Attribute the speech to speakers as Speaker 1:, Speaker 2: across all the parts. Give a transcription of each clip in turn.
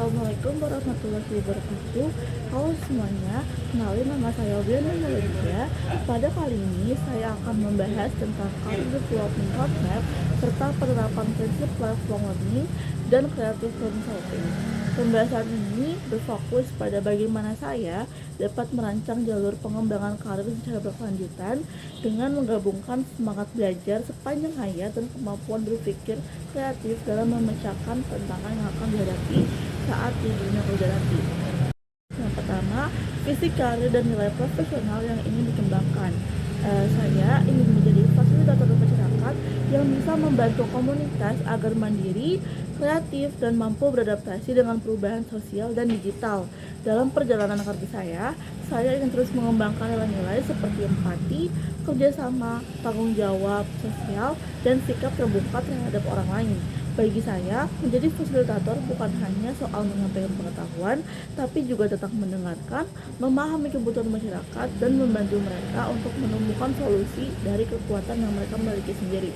Speaker 1: Assalamualaikum warahmatullahi wabarakatuh. Halo semuanya, kenalin nama saya Obiana Malaysia. Pada kali ini saya akan membahas tentang Career Development Roadmap serta penerapan prinsip lifelong learning dan creative problem solving. Pembahasan ini berfokus pada bagaimana saya dapat merancang jalur pengembangan karir secara berkelanjutan dengan menggabungkan semangat belajar sepanjang hayat dan kemampuan berpikir kreatif dalam memecahkan tantangan yang akan dihadapi saat di dunia kerja nanti. Yang pertama, visi karir dan nilai profesional yang ingin dikembangkan. Saya ingin menjadi fasilitator masyarakat yang bisa membantu komunitas agar mandiri, kreatif, dan mampu beradaptasi dengan perubahan sosial dan digital. Dalam perjalanan kerja saya ingin terus mengembangkan nilai-nilai seperti empati, kerjasama, tanggung jawab sosial, dan sikap terbuka terhadap orang lain. Bagi saya, menjadi fasilitator bukan hanya soal menyampaikan pengetahuan, tapi juga tentang mendengarkan, memahami kebutuhan masyarakat, dan membantu mereka untuk menemukan solusi dari kekuatan yang mereka miliki sendiri.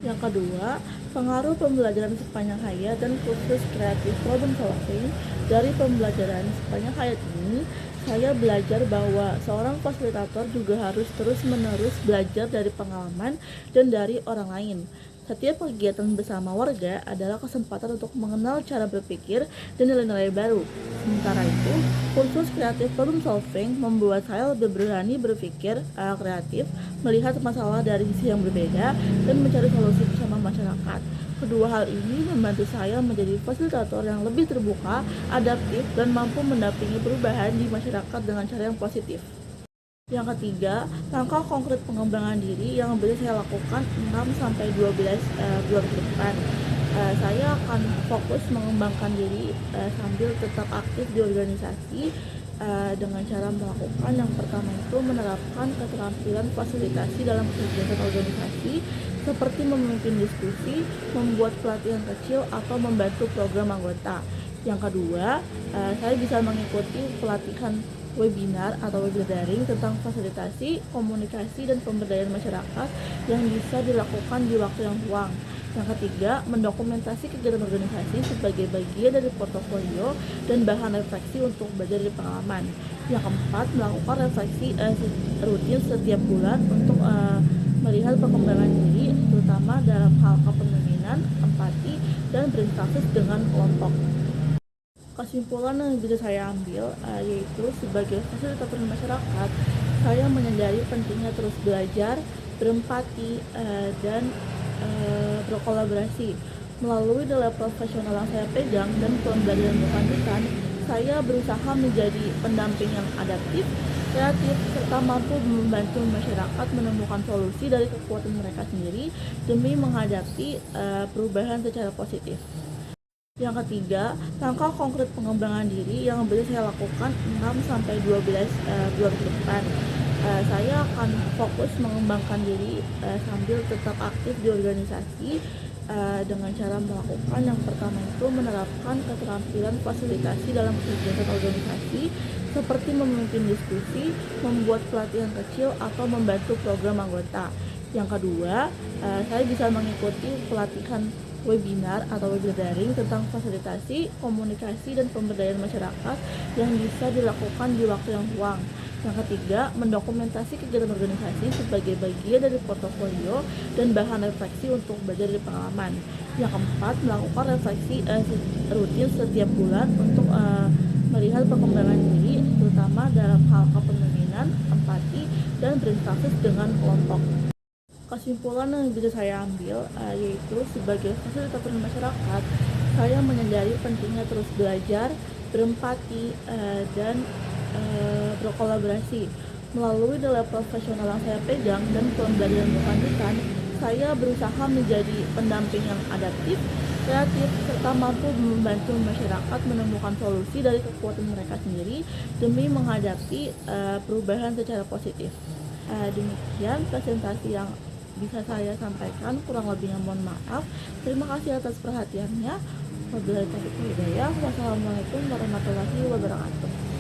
Speaker 1: Yang kedua, pengaruh pembelajaran sepanjang hayat dan kursus kreatif problem solving. Dari pembelajaran sepanjang hayat ini, saya belajar bahwa seorang fasilitator juga harus terus-menerus belajar dari pengalaman dan dari orang lain. Setiap kegiatan bersama warga adalah kesempatan untuk mengenal cara berpikir dan nilai-nilai baru. Sementara itu, kursus kreatif problem solving membuat saya lebih berani berpikir kreatif, melihat masalah dari sisi yang berbeda, dan mencari solusi bersama masyarakat. Kedua hal ini membantu saya menjadi fasilitator yang lebih terbuka, adaptif, dan mampu mendampingi perubahan di masyarakat dengan cara yang positif. Yang ketiga, langkah konkret pengembangan diri yang bisa saya lakukan 6-12 bulan ke depan. Saya akan fokus mengembangkan diri sambil tetap aktif di organisasi dengan cara melakukan yang pertama itu menerapkan keterampilan fasilitasi dalam kegiatan organisasi seperti memimpin diskusi, membuat pelatihan kecil, atau membantu program anggota. Yang kedua, saya bisa mengikuti pelatihan webinar atau webinar daring tentang fasilitasi, komunikasi, dan pemberdayaan masyarakat yang bisa dilakukan di waktu yang luang. Yang ketiga, mendokumentasi kegiatan organisasi sebagai bagian dari portofolio dan bahan refleksi untuk belajar dari pengalaman. Yang keempat, melakukan refleksi rutin setiap bulan untuk melihat perkembangan diri, terutama dalam hal kepemimpinan, empati, dan berinteraksi dengan kelompok. Kesimpulan yang bisa saya ambil yaitu sebagai fasilitator masyarakat, saya menyadari pentingnya terus belajar, berempati, dan berkolaborasi. Melalui nilai profesional yang saya pegang dan pembelajaran berkelanjutan, saya berusaha menjadi pendamping yang adaptif, kreatif, serta mampu membantu masyarakat menemukan solusi dari kekuatan mereka sendiri demi menghadapi perubahan secara positif. Yang ketiga, langkah konkret pengembangan diri yang bisa saya lakukan 6-12 bulan ke depan. Saya akan fokus mengembangkan diri sambil tetap aktif di organisasi dengan cara melakukan yang pertama itu menerapkan keterampilan fasilitasi dalam kegiatan organisasi seperti memimpin diskusi, membuat pelatihan kecil, atau membantu program anggota. Yang kedua, saya bisa mengikuti pelatihan webinar atau webinar daring tentang fasilitasi, komunikasi, dan pemberdayaan masyarakat yang bisa dilakukan di waktu yang luang. Yang ketiga, mendokumentasi kegiatan organisasi sebagai bagian dari portofolio dan bahan refleksi untuk belajar dari pengalaman. Yang keempat, melakukan refleksi rutin setiap bulan untuk melihat perkembangan diri, terutama dalam hal kepemimpinan, empati, dan berinteraksi dengan kelompok. Kesimpulan yang bisa saya ambil yaitu sebagai fasilitator masyarakat, saya menyadari pentingnya terus belajar, berempati, dan berkolaborasi. Melalui nilai profesional yang saya pegang dan pembelajaran berkelanjutan, saya berusaha menjadi pendamping yang adaptif, kreatif, serta mampu membantu masyarakat menemukan solusi dari kekuatan mereka sendiri demi menghadapi perubahan secara positif. Demikian presentasi yang bisa saya sampaikan, kurang lebihnya mohon maaf. Terima kasih atas perhatiannya. Wabillahi taufiq wal hidayah. Wassalamualaikum warahmatullahi wabarakatuh.